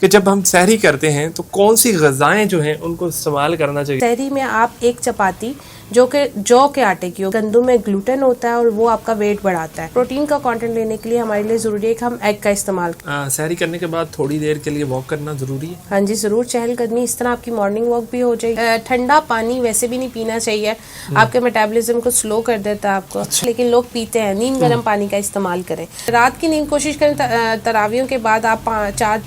کہ جب ہم سحری کرتے ہیں تو کون سی غذائیں جو ہیں ان کو استعمال کرنا چاہیے؟ سحری میں آپ ایک چپاتی جو کہ جو کے آٹے کی ہو، گندم میں گلوٹن ہوتا ہے اور وہ آپ کا ویٹ بڑھاتا ہے. پروٹین کا کانٹینٹ لینے کے لیے ہمارے لیے ضروری ہے کہ ہم ایگ کا استعمال کریں. سحری کرنے کے بعد تھوڑی دیر کے لیے واک کرنا ضروری ہے؟ ہاں جی ضرور، چہل قدمی، اس طرح آپ کی مارننگ واک بھی ہو جائے گی. ٹھنڈا پانی ویسے بھی نہیں پینا چاہیے، آپ کے میٹابولزم کو سلو کر دیتا ہے آپ کو، لیکن لوگ پیتے ہیں. نیم گرم پانی کا استعمال کریں. رات کی نیند کوشش کریں تراویحوں کے بعد آپ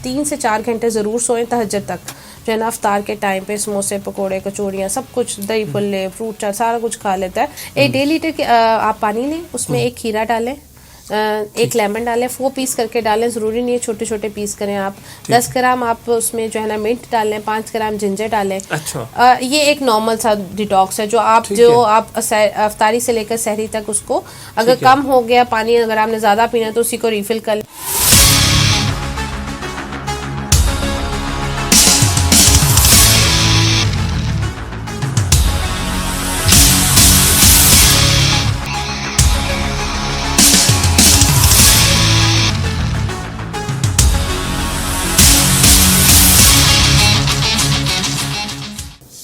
3 سے 4 گھنٹے ضرور سوئیں تہجد تک. جو ہے نا افطار کے ٹائم پہ سموسے پکوڑے کچوڑیاں سب کچھ، دہی پھلے فروٹ چاٹ سارا کچھ کھا لیتا ہے. 1.5 لیٹر آپ پانی لیں، اس میں 1 کھیرا ڈالیں، 1 لیمن ڈالیں، 4 پیس کر کے ڈالیں، ضروری نہیں ہے چھوٹے چھوٹے پیس کریں آپ. 10 گرام آپ اس میں جو ہے نا منٹ ڈالیں، 5 گرام جنجر ڈالیں. یہ ایک نارمل سا ڈیٹاکس ہے جو آپ افطاری سے لے کر سحری تک اس کو، اگر کم ہو گیا پانی، اگر آپ نے زیادہ پینا تو اسی کو ریفل کر لیں.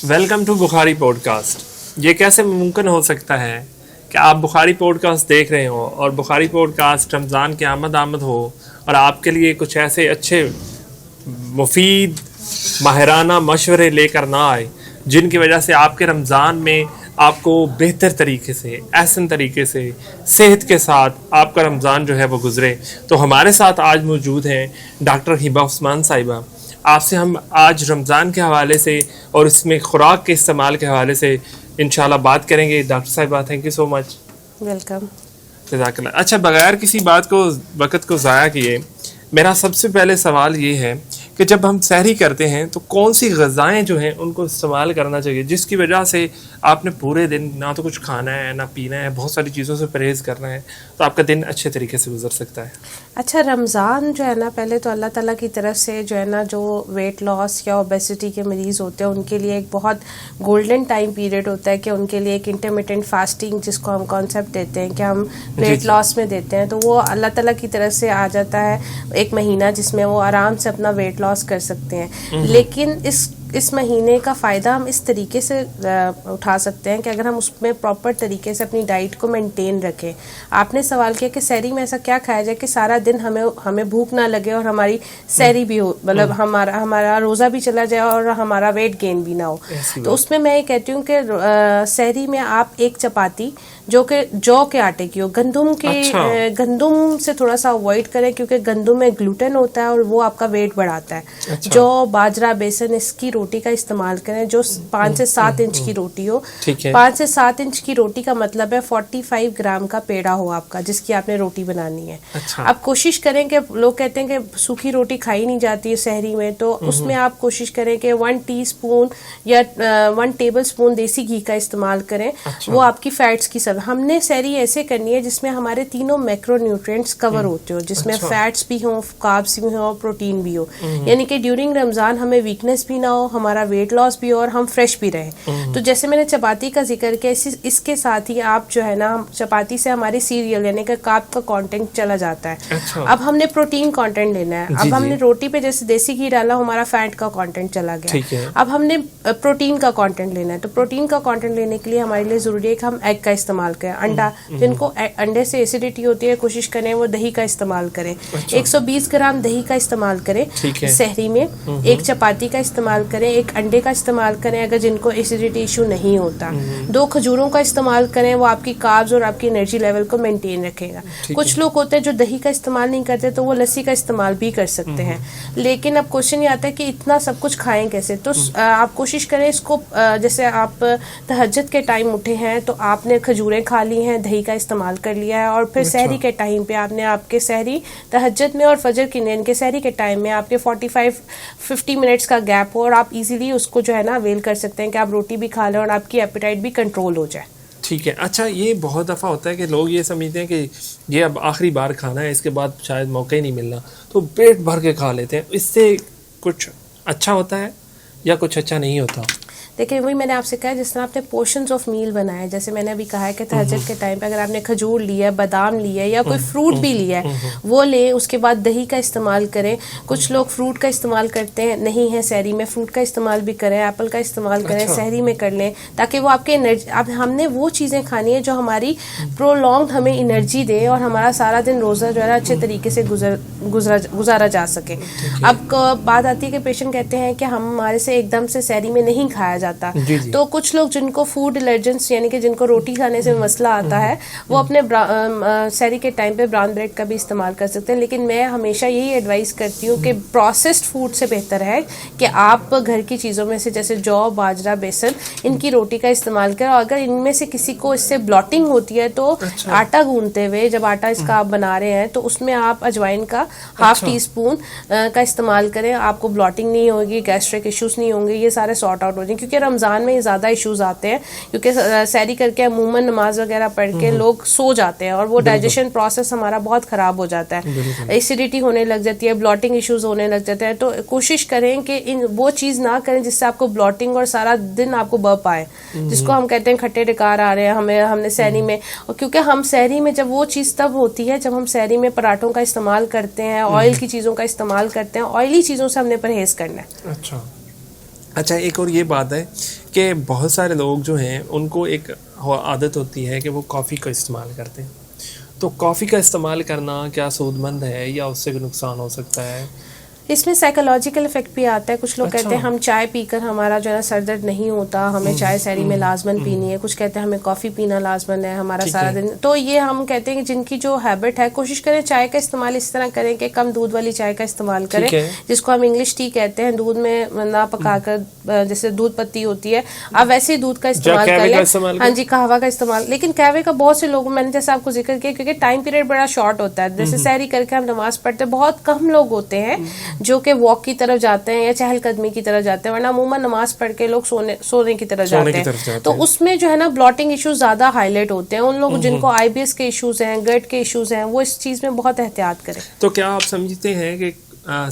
Welcome to Bukhari podcast. یہ کیسے ممکن ہو سکتا ہے کہ آپ بخاری پوڈ کاسٹ دیکھ رہے ہوں اور بخاری پوڈ کاسٹ رمضان کے آمد ہو اور آپ کے لیے کچھ ایسے اچھے مفید ماہرانہ مشورے لے کر نہ آئے جن کی وجہ سے آپ کے رمضان میں آپ کو بہتر طریقے سے، احسن طریقے سے، صحت کے ساتھ آپ کا رمضان جو ہے وہ گزرے. تو ہمارے ساتھ آج موجود ہیں ڈاکٹر ہبہ عثمان صاحبہ. آپ سے ہم آج رمضان کے حوالے سے اور اس میں خوراک کے استعمال کے حوالے سے انشاءاللہ بات کریں گے. ڈاکٹر صاحبہ thank you so much. Welcome. جزاک اللہ. اچھا، بغیر کسی وقت کو ضائع کیے میرا سب سے پہلے سوال یہ ہے کہ جب ہم سحری کرتے ہیں تو کون سی غذائیں جو ہیں ان کو استعمال کرنا چاہیے جس کی وجہ سے آپ نے پورے دن نہ تو کچھ کھانا ہے نہ پینا ہے، بہت ساری چیزوں سے پرہیز کرنا ہے، تو آپ کا دن اچھے طریقے سے گزر سکتا ہے؟ اچھا، رمضان جو ہے نا، پہلے تو اللہ تعالیٰ کی طرف سے جو ہے نا، جو ویٹ لاس یا اوبیسٹی کے مریض ہوتے ہیں ان کے لیے ایک بہت گولڈن ٹائم پیریڈ ہوتا ہے کہ ان کے لیے ایک انٹرمیٹنٹ فاسٹنگ جس کو ہم کانسیپٹ دیتے ہیں کہ ہم ویٹ لاس میں دیتے ہیں، تو وہ اللہ تعالیٰ کی طرف سے آ جاتا ہے ایک مہینہ جس میں وہ آرام سے اپنا ویٹ لاس کر سکتے ہیں. لیکن اس مہینے کا فائدہ ہم اس طریقے سے اٹھا سکتے ہیں کہ اگر ہم اس میں پراپر طریقے سے اپنی ڈائٹ کو مینٹین رکھیں. آپ نے سوال کیا کہ سحری میں ایسا کیا کھایا جائے کہ سارا دن ہمیں بھوک نہ لگے اور ہماری سحری بھی ہو، مطلب ہمارا روزہ بھی چلا جائے اور ہمارا ویٹ گین بھی نہ ہو. تو اس میں یہ کہتی ہوں کہ سحری میں آپ ایک چپاتی جو کہ جو کے آٹے کی ہو، گندم سے تھوڑا سا اوائڈ کریں کیونکہ گندم میں گلوٹن ہوتا ہے اور وہ آپ کا ویٹ بڑھاتا ہے. جو باجرہ بیسن اس کی روٹی کا استعمال کریں جو 5 سے 7 انچ کی روٹی ہو. 5 سے 7 انچ کی روٹی کا مطلب ہے 45 گرام کا پیڑا ہو آپ کا جس کی آپ نے روٹی بنانی ہے. آپ کوشش کریں کہ لوگ کہتے ہیں کہ سوکھی روٹی کھائی نہیں جاتی ہے سحری میں، تو اس میں آپ کوشش کریں کہ 1 ٹی اسپون یا 1 ٹیبل اسپون دیسی گھی کا استعمال کریں. وہ آپ کی فیٹس کی ہم نے سحری ایسے کرنی ہے جس میں ہمارے تینوں میکرو نیوٹرینٹس کور ہوتے ہو، جس میں فیٹس بھی ہوں، کاربس بھی ہوں، پروٹین بھی ہو. یعنی کہ ڈیورنگ رمضان ہمیں ویکنیس بھی نہ ہو، ہمارا ویٹ لاس بھی ہو اور ہم فریش بھی رہیں. تو جیسے میں نے چپاتی کا ذکر کیا، اس کے ساتھ ہی آپ جو ہے نا، چپاتی سے ہماری سیریل یعنی کہ کارب کا کانٹینٹ چلا جاتا ہے. اب ہم نے پروٹین کانٹینٹ لینا ہے. اب ہم نے روٹی پہ جیسے دیسی گھی ڈالا، ہمارا فیٹ کا کانٹینٹ چلا گیا. اب ہم نے پروٹین کا کانٹینٹ لینا ہے. تو پروٹین کا کانٹینٹ لینے کے لیے ہمارے لیے ضروری ہے کہ ہم ایگ کا استعمال کریں. انڈا، جن کو انڈے سے ایسیڈیٹی ہوتی ہے کوشش کریں وہ دہی کا استعمال کریں. 120 گرام دہی کا استعمال کریں سحری میں. 1 چپاتی کا استعمال کریں. 1 انڈے کا استعمال کریں اگر جن کو ایسیڈیٹی ایشو نہیں ہوتا. 2 کھجوروں کا استعمال کریں، وہ آپ کی کاربز اور آپ کی انرجی لیول کو مینٹین رکھے گا. کچھ لوگ ہوتے ہیں جو دہی کا استعمال نہیں کرتے تو وہ لسی کا استعمال بھی کر سکتے ہیں. لیکن اب کوشچن یہ آتا ہے کہ اتنا سب کچھ کھائیں کیسے. تو آپ کوشش کریں اس کو، جیسے آپ تہجد کے ٹائم اٹھے ہیں تو آپ نے کھجوریں کھا لی ہیں، دہی کا استعمال کر لیا ہے، اور پھر سحری کے ٹائم پہ آپ نے آپ کے سحری تہجد میں اور فجر کی نیند کے سحری کے ٹائم میں آپ کے 45-50 منٹس کا گیپ ہو، اور آپ ایزیلی اس کو جو ہے نا اویل کر سکتے ہیں کہ آپ روٹی بھی کھا لیں اور آپ کی ایپیٹائٹ بھی کنٹرول ہو جائے. ٹھیک ہے. اچھا، یہ بہت دفعہ ہوتا ہے کہ لوگ یہ سمجھتے ہیں کہ یہ اب آخری بار کھانا ہے، اس کے بعد شاید موقع ہی نہیں ملنا، تو پیٹ بھر کے کھا لیتے ہیں. اس سے کچھ اچھا ہوتا ہے یا کچھ اچھا نہیں ہوتا؟ دیکھیں وہی میں نے آپ سے کہا جس طرح آپ نے پورشنز آف میل بنایا ہے, جیسے میں نے ابھی کہا ہے کہ تہجد کے ٹائم پہ اگر آپ نے کھجور لیا ہے, بادام لیا ہے یا کوئی فروٹ بھی لیا ہے وہ لیں, اس کے بعد دہی کا استعمال کریں. کچھ لوگ فروٹ کا استعمال کرتے ہیں, نہیں ہے سحری میں فروٹ کا استعمال بھی کریں, ایپل کا استعمال کریں, سحری میں کر لیں, تاکہ وہ آپ کے انرجی, اب ہم نے وہ چیزیں کھانی ہے جو ہماری پرولونگڈ ہمیں انرجی دے اور ہمارا سارا دن روزہ جو ہے نا اچھے طریقے سے گزارا جا سکے. اب بات آتی ہے کہ پیشنٹ کہتے ہیں کہ ہمارے سے ایک دم سے سحری میں نہیں کھایا جاتا, تو کچھ لوگ جن کو فوڈ الرجنس یعنی کہ جن کو روٹی کھانے سے مسئلہ آتا ہے وہ اپنے سحری کے ٹائم پہ براؤن بریڈ کا بھی استعمال کر سکتے ہیں. لیکن میں ہمیشہ یہی ایڈوائز کرتی ہوں کہ پروسیسڈ فوڈ سے بہتر ہے کہ آپ گھر کی چیزوں میں سے جیسے جو, باجرہ, بیسن, ان کی روٹی کا استعمال کریں. اور اگر ان میں سے کسی کو اس سے بلاٹنگ ہوتی ہے تو آٹا گوندتے ہوئے جب آٹا اس کا آپ بنا رہے ہیں تو اس میں آپ اجوائن کا ½ ٹی اسپون کا استعمال کریں, آپ کو بلاٹنگ نہیں ہوگی, گیسٹرک ایشوز نہیں ہوں گے, یہ سارے سارٹ آؤٹ ہو جائیں. کیونکہ رمضان میں زیادہ ایشوز آتے ہیں کیونکہ سحری کر کے عموماً نماز وغیرہ پڑھ کے لوگ سو جاتے ہیں اور وہ ڈائجیشن پروسیس ہمارا بہت خراب ہو جاتا ہے, ایسیڈیٹی ہونے لگ جاتی ہے, بلاٹنگ ایشوز ہونے لگ جاتے ہیں. تو کوشش کریں کہ وہ چیز نہ کریں جس سے آپ کو بلاٹنگ اور سارا دن آپ کو برپ آئے, جس کو ہم کہتے ہیں کھٹے ڈکار آ رہے ہیں ہم نے سحری میں. اور کیونکہ ہم سحری میں جب وہ چیز تب ہوتی ہے جب ہم سحری میں پراٹھوں کا استعمال کرتے ہیں, آئل کی چیزوں کا استعمال کرتے ہیں, آئلی چیزوں سے ہم نے پرہیز کرنا ہے. اچھا ایک اور یہ بات ہے کہ بہت سارے لوگ جو ہیں ان کو ایک عادت ہوتی ہے کہ وہ کافی کا استعمال کرتے ہیں, تو کافی کا استعمال کرنا کیا سود مند ہے یا اس سے نقصان ہو سکتا ہے؟ اس میں سائیکولوجیکل افیکٹ بھی آتا ہے. کچھ لوگ کہتے ہیں ہم چائے پی کر ہمارا جو ہے نا سر درد نہیں ہوتا, ہمیں چائے سحری میں لازمن پینی ہے. کچھ کہتے ہیں ہمیں کافی پینا لازمن ہے ہمارا سارا دن. تو یہ ہم کہتے ہیں کہ جن کی جو ہیبٹ ہے کوشش کریں چائے کا استعمال اس طرح کریں کہ کم دودھ والی چائے کا استعمال کریں, جس کو ہم انگلش ٹی کہتے ہیں. دودھ میں نہ پکا کر جیسے دودھ پتی ہوتی ہے آپ ویسے ہی دودھ کا استعمال کر لیں. ہاں جی, قہوہ کا استعمال. لیکن قہوے کا بہت سے لوگوں میں نے جیسے آپ کو ذکر کیا کیونکہ ٹائم پیریڈ بڑا شارٹ ہوتا ہے. جیسے سحری کر کے ہم نماز پڑھتے ہیں, بہت کم لوگ ہوتے ہیں جو کہ واک کی طرف جاتے ہیں یا چہل قدمی کی طرف جاتے ہیں, ورنہ عموماً نماز پڑھ کے لوگ سونے کی طرف جاتے ہیں. تو اس میں جو ہے نا بلاٹنگ ایشوز زیادہ ہائی لائٹ ہوتے ہیں. ان لوگ جن کو آئی بی ایس کے ایشوز ہیں, گٹ کے ایشوز ہیں, وہ اس چیز میں بہت احتیاط کریں. تو کیا آپ سمجھتے ہیں کہ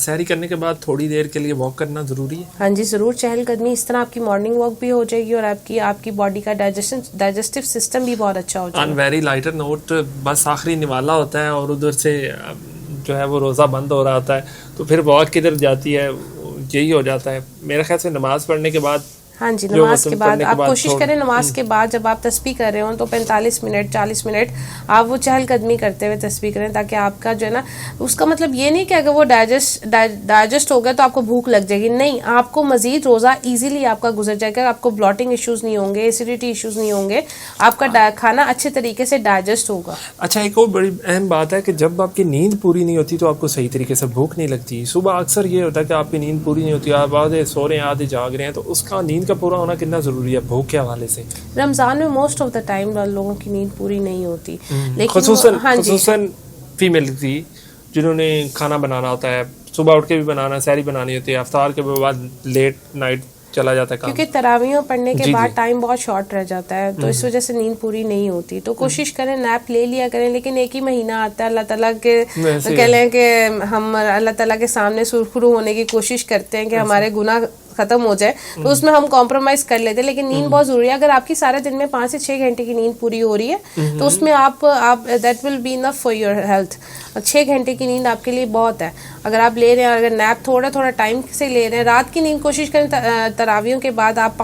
سحری کرنے کے بعد تھوڑی دیر کے لیے واک کرنا ضروری ہے؟ ہاں جی ضرور, چہل قدمی. اس طرح آپ کی مارننگ واک بھی ہو جائے گی اور آپ کی باڈی کا ڈائجسٹو سسٹم بھی بہت اچھا ہو جائے گا. ویری لائٹر نوٹ, بس آخری نوالا ہوتا ہے اور ادھر سے جو ہے وہ روزہ بند ہو رہا ہوتا ہے, تو پھر واک کدھر جاتی ہے, یہی ہو جاتا ہے میرے خیال سے نماز پڑھنے کے بعد. ہاں جی, نماز کے بعد آپ کوشش کریں نماز کے بعد جب آپ تسبیح کر رہے ہوں تو 45 منٹ 40 منٹ آپ وہ چہل قدمی کرتے ہوئے تسبیح کریں, تاکہ آپ کا جو ہے نا اس کا مطلب یہ نہیں کہ اگر وہ ڈائجسٹ ہو گیا تو آپ کو بھوک لگ جائے گی, نہیں, آپ کو مزید روزہ ایزیلی آپ کا گزر جائے گا. آپ کو بلاٹنگ ایشوز نہیں ہوں گے, ایسیڈیٹی ایشوز نہیں ہوں گے, آپ کا کھانا اچھے طریقے سے ڈائجسٹ ہوگا. اچھا ایک اور بڑی اہم بات ہے کہ جب آپ کی نیند پوری نہیں ہوتی تو آپ کو صحیح طریقے سے بھوک نہیں لگتی. صبح اکثر یہ ہوتا ہے کہ آپ کی نیند پوری نہیں ہوتی, آپ آدھے سو رہے ہیں آدھے جاگ رہے ہیں, تو اس کا نیند کا پورا ہونا کتنا ضروری ہے بھوک کے حوالے سے؟ رمضان میں موسٹ آف دا ٹائم لوگوں کی نیند پوری نہیں ہوتی, لیکن خصوصاً فیمیل کی جنہوں نے کھانا بنانا ہوتا ہے, صبح اٹھ کے بھی بنانا, سحری بنانی ہوتی ہے, افطار کے بعد لیٹ نائٹ چلا جاتا ہے, کیونکہ تراویحوں پڑھنے کے بعد ٹائم بہت شارٹ رہ جاتا ہے, تو اس وجہ سے نیند پوری نہیں ہوتی. تو کوشش کریں نیپ لے لیا کریں, لیکن ایک ہی مہینہ آتا ہے, اللہ تعالیٰ کے کہہ لیں کہ ہم اللہ تعالیٰ کے سامنے سرخرو ہونے کی کوشش کرتے ہیں کہ ہمارے گناہ ختم ہو جائے, تو اس میں ہم کمپرومائز کر لیتے ہیں. لیکن نیند بہت ضروری ہے. اگر آپ کی سارے دن میں 5 سے 6 گھنٹے کی نیند پوری ہو رہی ہے تو اس میں آپ that will be enough for your health. 6 گھنٹے کی نیند آپ کے لیے بہت ہے اگر آپ لے رہے ہیں. اگر نیپ تھوڑا ٹائم سے لے رہے ہیں, رات کی نیند کوشش کریں تراویحوں کے بعد آپ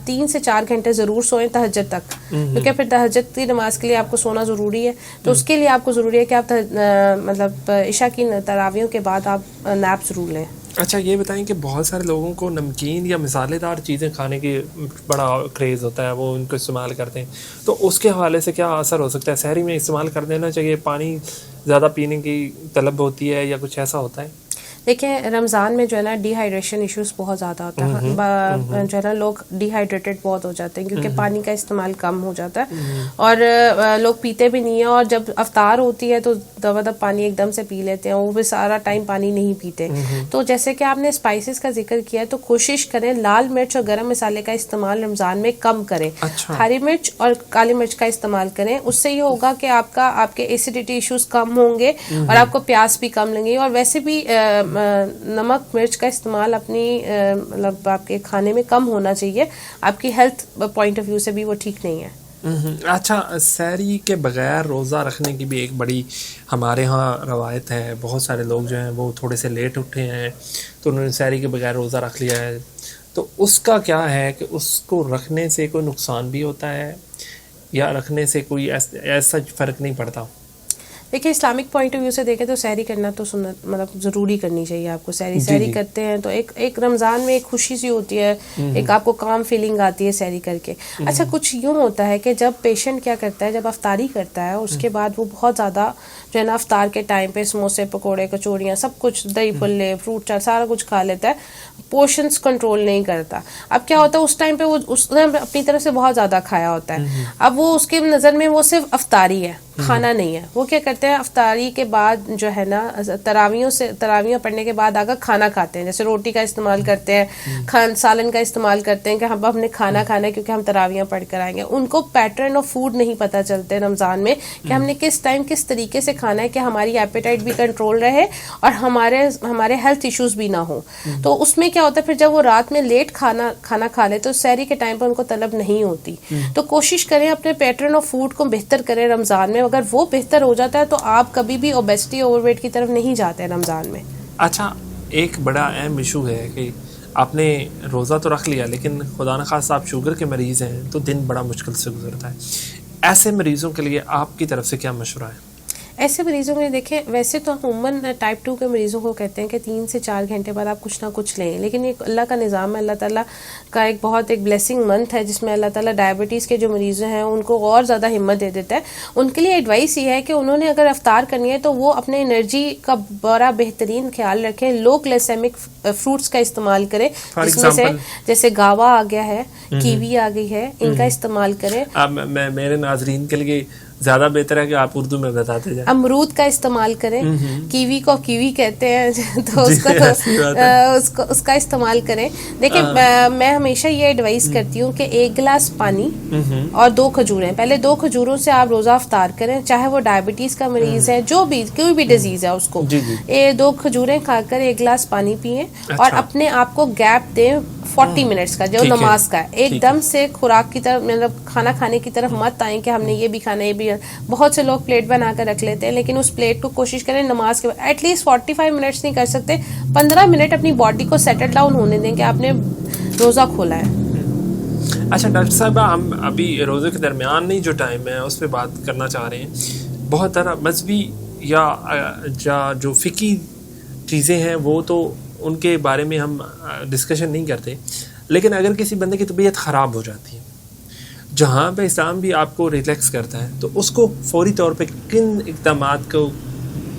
3 سے 4 گھنٹے ضرور سوئیں تہجد تک, کیونکہ پھر تہجد کی نماز کے لیے آپ کو سونا ضروری ہے. تو اس کے لیے آپ کو ضروری ہے کہ آپ مطلب عشاء کی تراویحوں کے بعد آپ نیپ ضرور لیں. اچھا یہ بتائیں کہ بہت سارے لوگوں کو نمکین یا مسالے دار چیزیں کھانے کی بڑا کریز ہوتا ہے, وہ ان کو استعمال کرتے ہیں, تو اس کے حوالے سے کیا اثر ہو سکتا ہے؟ سحری میں استعمال کر دینا چاہیے, پانی زیادہ پینے کی طلب ہوتی ہے یا کچھ ایسا ہوتا ہے؟ دیکھیں رمضان میں جو ہے نا ڈی ہائیڈریشن ایشوز بہت زیادہ ہوتا ہے, جو ہے نا لوگ ڈی ہائیڈریٹڈ بہت ہو جاتے ہیں کیونکہ پانی کا استعمال کم ہو جاتا ہے, اور لوگ پیتے بھی نہیں ہیں, اور جب افطار ہوتی ہے تو دبا دب پانی ایک دم سے پی لیتے ہیں, وہ بھی سارا ٹائم پانی نہیں پیتے. تو جیسے کہ آپ نے اسپائسز کا ذکر کیا ہے, تو کوشش کریں لال مرچ اور گرم مسالے کا استعمال رمضان میں کم کریں. ہری مرچ اور کالی مرچ کا استعمال کریں, اس سے یہ ہوگا کہ آپ کے ایسیڈیٹی ایشوز کم ہوں گے اور آپ کو پیاس بھی کم لگے گی. اور ویسے بھی نمک مرچ کا استعمال اپنی مطلب آپ کے کھانے میں کم ہونا چاہیے. آپ کی ہیلتھ پوائنٹ آف ویو سے بھی وہ ٹھیک نہیں ہے. اچھا, سحری کے بغیر روزہ رکھنے کی بھی ایک بڑی ہمارے ہاں روایت ہے. بہت سارے لوگ جو ہیں وہ تھوڑے سے لیٹ اٹھے ہیں تو انہوں نے سحری کے بغیر روزہ رکھ لیا ہے, تو اس کا کیا ہے کہ اس کو رکھنے سے کوئی نقصان بھی ہوتا ہے یا رکھنے سے کوئی ایسا فرق نہیں پڑتا؟ دیکھیے اسلامک پوائنٹ آف ویو سے دیکھیں تو سحری کرنا تو سنت مطلب ضروری کرنی چاہیے آپ کو. سحری کرتے ہیں تو ایک رمضان میں ایک خوشی سی ہوتی ہے, ایک آپ کو کام فیلنگ آتی ہے سحری کر کے. اچھا, کچھ یوں ہوتا ہے کہ جب پیشنٹ کیا کرتا ہے, جب افطاری کرتا ہے اس کے بعد وہ بہت زیادہ جو ہے نا افطار کے ٹائم پہ سموسے پکوڑے کچوڑیاں سب کچھ دہی پھلے فروٹ چاٹ سارا کچھ کھا لیتا ہے, پورشنز کنٹرول نہیں کرتا. اب کیا ہوتا ہے اس ٹائم پہ وہ اس نے اپنی طرف سے بہت زیادہ کھایا ہوتا ہے. اب وہ اس کے نظر میں وہ صرف افطاری ہے, کھانا نہیں ہے. وہ کیا کرتے ہیں افطاری کے بعد جو ہے نا تراویحیں پڑھنے کے بعد آگے کھانا کھاتے ہیں, جیسے روٹی کا استعمال کرتے ہیں, سالن کا استعمال کرتے ہیں کہ ہم نے کھانا کھانا ہے کیونکہ ہم تراویحیں پڑھ کر آئیں گے. ان کو پیٹرن آف فوڈ نہیں پتہ چلتے رمضان میں کہ ہم نے کس ٹائم کس طریقے سے کھانا ہے کہ ہماری ایپیٹائٹ بھی کنٹرول رہے اور ہمارے ہیلتھ ایشوز بھی نہ ہوں. تو اس میں کیا ہوتا ہے پھر جب وہ رات میں لیٹ کھانا کھا لے تو سحری کے ٹائم پہ ان کو طلب نہیں ہوتی. تو کوشش کریں اپنے پیٹرن آف فوڈ کو بہتر کریں رمضان میں. اگر وہ بہتر ہو جاتا ہے تو آپ کبھی بھی اوبیسٹی اوور ویٹ کی طرف نہیں جاتے ہیں رمضان میں. اچھا, ایک بڑا اہم ایشو ہے کہ آپ نے روزہ تو رکھ لیا لیکن خدا نخواستہ آپ شوگر کے مریض ہیں تو دن بڑا مشکل سے گزرتا ہے. ایسے مریضوں کے لیے آپ کی طرف سے کیا مشورہ ہے؟ ایسے مریضوں میں دیکھیں ویسے تو عموماً ٹائپ 2 کے مریضوں کو کہتے ہیں کہ 3 سے 4 گھنٹے بعد آپ کچھ نہ کچھ لیں, لیکن ایک اللہ کا نظام ہے, اللہ تعالیٰ کا ایک بہت ایک بلیسنگ منتھ ہے جس میں اللہ تعالیٰ ڈائبٹیز کے جو مریض ہیں ان کو اور زیادہ ہمت دے دیتا ہے. ان کے لیے ایڈوائس یہ ہے کہ انہوں نے اگر افطار کرنی ہے تو وہ اپنے انرجی کا بڑا بہترین خیال رکھیں. لو گلیسیمک فروٹس کا استعمال کریں, جس میں سے جیسے گاوا آ گیا ہے, کیوی آ گئی ہے, ان کا استعمال کریں. میرے ناظرین کے لیے زیادہ بہتر ہے کہ آپ اردو میں بتاتے جائیں. امرود کا استعمال کریں, کیوی کو کیوی کہتے ہیں تو اس کا استعمال کریں. دیکھیں میں ہمیشہ یہ ایڈوائز کرتی ہوں کہ 1 گلاس پانی اور 2 کھجوریں, پہلے 2 کھجوروں سے آپ روزہ افطار کریں, چاہے وہ ڈائبٹیز کا مریض ہے جو بھی کوئی بھی ڈیزیز ہے اس کو. 2 کھجوریں کھا کر 1 گلاس پانی پئیں اور اپنے آپ کو گیپ دیں 40 منٹس کا جو نماز کا ہے. ایک دم سے خوراک کی طرف مطلب کھانا کھانے کی طرف مت آئیں کہ ہم نے یہ بھی کھانا یہ بھی. بہت سے لوگ پلیٹ بنا کر رکھ لیتے ہیں لیکن اس پلیٹ کو کوشش کریں نماز کے بعد ایٹ لیسٹ 45 منٹس نہیں کر سکتے 15 منٹ اپنی باڈی کو سیٹل ڈاؤن ہونے دیں کہ آپ نے روزہ کھولا ہے. اچھا ڈاکٹر صاحب, ہم ابھی روزے کے درمیان نہیں جو ٹائم ہے اس پہ بات کرنا چاہ رہے ہیں. بہت طرح مذہبی یا جو فقہی چیزیں ہیں وہ تو ان کے بارے میں ہم ڈسکشن نہیں کرتے, لیکن اگر کسی بندے کی طبیعت خراب ہو جاتی ہے جہاں پہ اسلام بھی آپ کو ریلیکس کرتا ہے تو اس کو فوری طور پہ کن اقدامات کو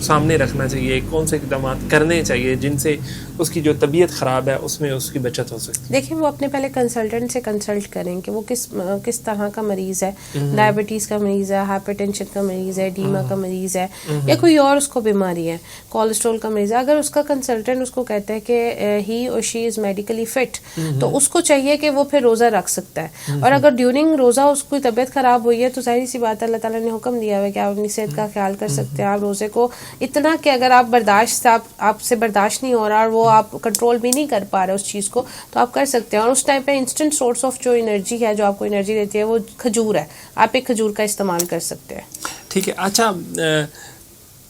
سامنے رکھنا چاہیے, کون سے اقدامات کرنے چاہیے جن سے اس کی جو طبیعت خراب ہے اس میں اس کی بچت ہو سکتی ہے؟ دیکھیں وہ اپنے پہلے کنسلٹنٹ سے کنسلٹ کریں کہ وہ کس طرح کا مریض ہے, ڈائبٹیز کا مریض ہے, ہائپر ٹینشن کا مریض ہے, ڈیما کا مریض ہے یا کوئی اور اس کو بیماری ہے, کولیسٹرول کا مریض ہے. اگر اس کا کنسلٹنٹ اس کو کہتا ہے کہ ہی اور شی از میڈیکلی فٹ تو اس کو چاہیے کہ وہ پھر روزہ رکھ سکتا ہے. اور اگر ڈیورنگ روزہ اس کی طبیعت خراب ہوئی ہے تو ظاہر سی بات ہے اللہ تعالیٰ نے حکم دیا ہے کہ آپ اپنی صحت کا خیال کر سکتے ہیں. آپ روزے کو اتنا کہ اگر آپ سے برداشت نہیں ہو رہا اور وہ آپ کنٹرول بھی نہیں کر پا رہے اس چیز کو تو آپ کر سکتے ہیں. اور اس ٹائم پہ انسٹنٹ سورس آف جو انرجی ہے جو آپ کو انرجی دیتی ہے وہ کھجور ہے, آپ ایک کھجور کا استعمال کر سکتے ہیں. ٹھیک ہے. اچھا,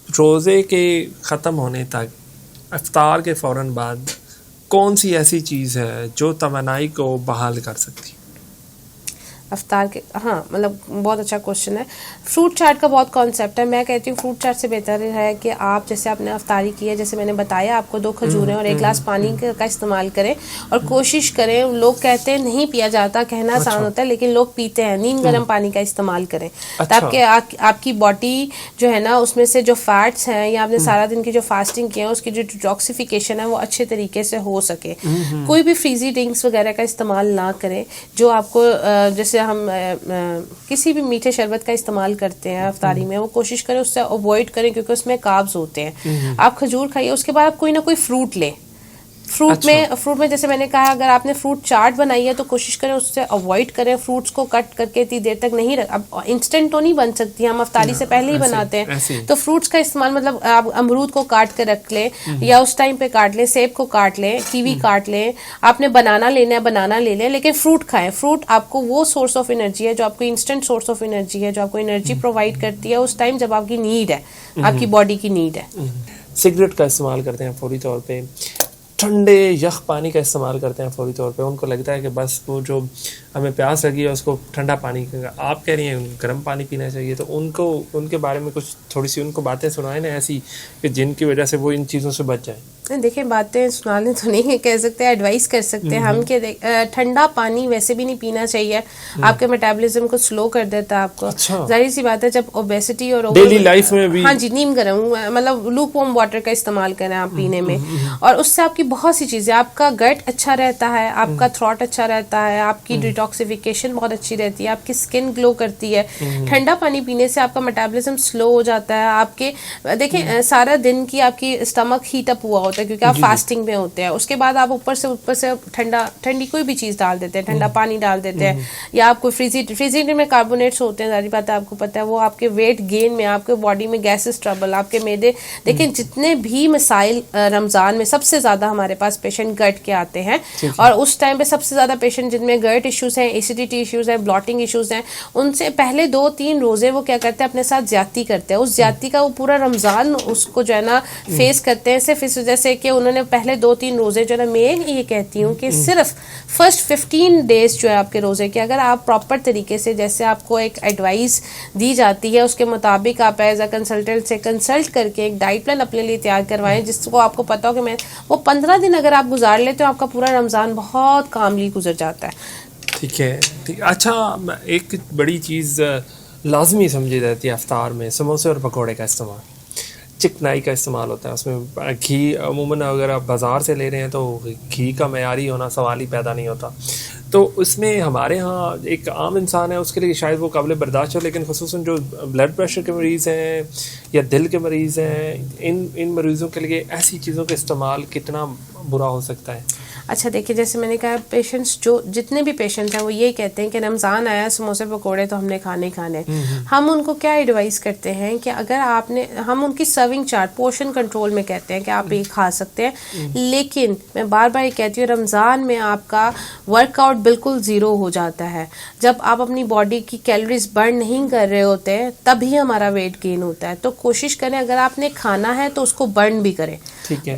روزے کے ختم ہونے تک افطار کے فوراً بعد کون سی ایسی چیز ہے جو توانائی کو بحال کر سکتی؟ افطار کے ہاں مطلب بہت اچھا کوشچن ہے. فروٹ چاٹ کا بہت کانسیپٹ ہے. میں کہتی ہوں فروٹ چاٹ سے بہتر ہے کہ آپ جیسے آپ نے افطاری کی ہے, جیسے میں نے بتایا آپ کو 2 کھجوریں اور 1 گلاس پانی کا استعمال کریں اور کوشش کریں. لوگ کہتے ہیں نہیں پیا جاتا, کہنا آسان ہوتا ہے لیکن لوگ پیتے ہیں. نیم گرم پانی کا استعمال کریں تاکہ آپ کی باڈی جو ہے نا اس میں سے جو فیٹس ہیں یا آپ نے سارا دن کی جو فاسٹنگ کی ہے اس کی جو ڈیٹاکسیفیکیشن ہے وہ اچھے طریقے سے ہو سکے. کوئی بھی فریزی ڈرنکس وغیرہ کا استعمال نہ کریں جو آپ کو جیسے ہم کسی بھی میٹھے شربت کا استعمال کرتے ہیں افطاری میں, وہ کوشش کریں اس سے اوائڈ کریں کیونکہ اس میں کاربز ہوتے ہیں. آپ کھجور کھائیے, اس کے بعد آپ کوئی نہ کوئی فروٹ لیں, فروٹ میں جیسے میں نے کہا اگر آپ نے فروٹ چاٹ بنائی ہے تو کوشش کریں اس سے اوائڈ کریں, فروٹس کو کٹ کر کے اتنی دیر تک نہیں اب انسٹنٹ تو نہیں بن سکتی, ہم افطاری سے پہلے ہی بناتے ہیں, تو فروٹس کا استعمال مطلب آپ امرود کو کاٹ کے رکھ لیں یا اس ٹائم پہ کاٹ لیں, سیب کو کاٹ لیں, کیوی کاٹ لیں, آپ نے بنانا لینا ہے بنانا لے لیں, لیکن فروٹ کھائیں. فروٹ آپ کو وہ سورس آف انرجی ہے جو آپ کو انسٹنٹ سورس آف انرجی ہے, جو آپ کو انرجی پرووائڈ کرتی ہے اس ٹائم جب آپ کی نیڈ ہے, آپ کی باڈی کی نیڈ ہے. سگریٹ کا استعمال کرتے ہیں فوری طور پہ, ٹھنڈے یخ پانی کا استعمال کرتے ہیں فوری طور پہ, ان کو لگتا ہے کہ بس وہ جو ہمیں پیاس لگی ہے اس کو ٹھنڈا پانی, آپ کہہ رہی ہیں گرم پانی پینا چاہیے, تو ان کے بارے میں کچھ تھوڑی سی ان کو باتیں سنائیں نا ایسی کہ جن کی وجہ سے وہ ان چیزوں سے بچ جائیں. دیکھیں باتیں سنانے تو نہیں کہہ سکتے, ایڈوائز کر سکتے ہیں ہم کہ ٹھنڈا پانی ویسے بھی نہیں پینا چاہیے, آپ کے میٹابولزم کو سلو کر دیتا ہے آپ کو. ظاہر سی بات ہے جب اوبیسٹی اور ڈیلی لائف میں بھی, ہاں جی, نیم گرم مطلب لوک وارم واٹر کا استعمال کریں آپ پینے میں, اور اس سے آپ کی بہت سی چیزیں, آپ کا گٹ اچھا رہتا ہے, آپ کا تھروٹ اچھا رہتا ہے, آپ کی ڈیٹاکسیفیکیشن بہت اچھی رہتی ہے, آپ کی اسکن گلو کرتی ہے. ٹھنڈا پانی پینے سے آپ کا میٹابولزم سلو ہو جاتا ہے. آپ کے دیکھیں سارا دن کی آپ کی اسٹمک ہیٹ اپ ہوا ہوتا ہے کیونکہ آپ فاسٹنگ میں ہوتے ہیں, اس کے بعد آپ اوپر سے ٹھنڈی کوئی بھی چیز ڈال دیتے ہیں, ٹھنڈا پانی ڈال دیتے ہیں, یا آپ کو فریزنگ میں کاربونیٹس ہوتے ہیں, ظاہر بات ہے آپ کو پتہ ہے, وہ آپ کے ویٹ گین میں, آپ کے باڈی میں گیسز ٹربل, آپ کے معدے, دیکھیں جتنے بھی مسائل رمضان میں سب سے زیادہ ہمارے پاس پیشنٹ گٹ کے آتے ہیں, اور اس ٹائم پہ سب سے زیادہ پیشنٹ جن میں گٹ ایشوز ہیں, ایسیڈیٹی ایشوز ہیں, بلاٹنگ ایشوز ہیں, ان سے پہلے 2-3 روزے وہ کیا کرتے ہیں اپنے ساتھ زیادتی کرتے ہیں, اس زیادتی کا وہ پورا رمضان اس کو جو ہے نا فیس کرتے ہیں, صرف اس وجہ سے کہ انہوں نے پہلے 2-3 روزے جو ہے نا, میں یہ کہتی ہوں کہ صرف فرسٹ 15 ڈیز جو ہے آپ کے روزے کے, اگر آپ پراپر طریقے سے جیسے آپ کو ایک ایڈوائس دی جاتی ہے اس کے مطابق آپ ایز اے کنسلٹنٹ سے کنسلٹ کر کے ایک ڈائٹ پلان اپنے لیے تیار کروائیں, جس کو آپ کو پتا ہو کہ میں وہ 15 دن اگر آپ گزار لیتے ہو آپ کا پورا رمضان بہت کاملی گزر جاتا ہے. ٹھیک ہے, اچھا ایک بڑی چیز لازمی سمجھی جاتی ہے افطار میں, سموسے اور پکوڑے کا استعمال, چکنائی کا استعمال ہوتا ہے اس میں, گھی عموماً اگر آپ بازار سے لے رہے ہیں تو گھی کا معیاری ہونا سوال ہی پیدا نہیں ہوتا, تو اس میں ہمارے ہاں ایک عام انسان ہے اس کے لیے شاید وہ قابل برداشت ہو, لیکن خصوصاً جو بلڈ پریشر کے مریض ہیں یا دل کے مریض ہیں, ان مریضوں کے لیے ایسی چیزوں کا استعمال کتنا برا ہو سکتا ہے؟ اچھا دیکھیے جیسے میں نے کہا پیشنٹس جو جتنے بھی پیشنٹس ہیں وہ یہی کہتے ہیں کہ رمضان آیا سموسے پکوڑے تو ہم نے کھانے. ہم ان کو کیا ایڈوائز کرتے ہیں کہ اگر آپ نے, ہم ان کی سرونگ چارٹ پورشن کنٹرول میں کہتے ہیں کہ آپ یہ کھا سکتے ہیں, لیکن میں بار بار یہ کہتی ہوں رمضان میں آپ کا ورک آؤٹ بالکل زیرو ہو جاتا ہے. جب آپ اپنی باڈی کی کیلوریز برن نہیں کر رہے ہوتے تبھی ہمارا ویٹ گین ہوتا ہے. تو کوشش کریں اگر آپ نے کھانا ہے تو اس کو برن بھی کریں,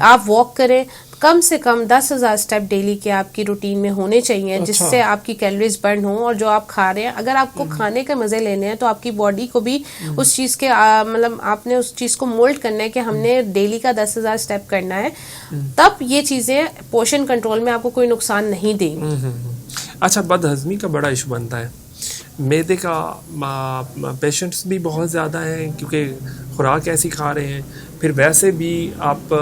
آپ واک کریں, کم سے کم 10,000 اسٹیپ ڈیلی کے آپ کی روٹین میں ہونے چاہیے, جس سے آپ کی کیلوریز برن ہوں, اور جو آپ کھا رہے ہیں اگر آپ کو کھانے کے مزے لینے ہیں تو آپ کی باڈی کو بھی اس چیز کے مطلب آپ نے اس چیز کو مولڈ کرنا ہے کہ ہم نے ڈیلی کا 10,000 اسٹیپ کرنا ہے, تب یہ چیزیں پورشن کنٹرول میں آپ کو کوئی نقصان نہیں دیں گی. اچھا بد ہضمی کا بڑا ایشو بنتا ہے, معدے کا پیشنٹس بھی بہت زیادہ ہیں کیونکہ خوراک ایسی کھا رہے ہیں, پھر ویسے بھی آپ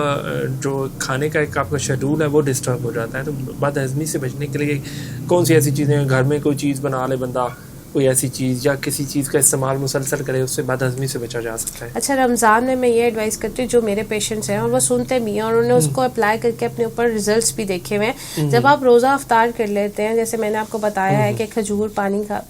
جو کھانے کا ایک آپ کا شیڈول ہے وہ ڈسٹرب ہو جاتا ہے. تو بد ہضمی سے بچنے کے لیے کون سی ایسی چیزیں, گھر میں کوئی چیز بنا لے بندہ, کوئی ایسی چیز یا کسی چیز کا استعمال مسلسل کرے, اس سے بد ہضمی سے بچا جا سکتا ہے؟ اچھا رمضان میں یہ ایڈوائز کرتی ہوں جو میرے پیشنٹس ہیں اور وہ سنتے بھی ہیں اور انہوں نے اس کو اپلائی کر کے اپنے اوپر ریزلٹس بھی دیکھے ہوئے ہیں, جب آپ روزہ افطار کر لیتے ہیں, جیسے میں نے آپ کو بتایا ہے کہ کھجور پانی کا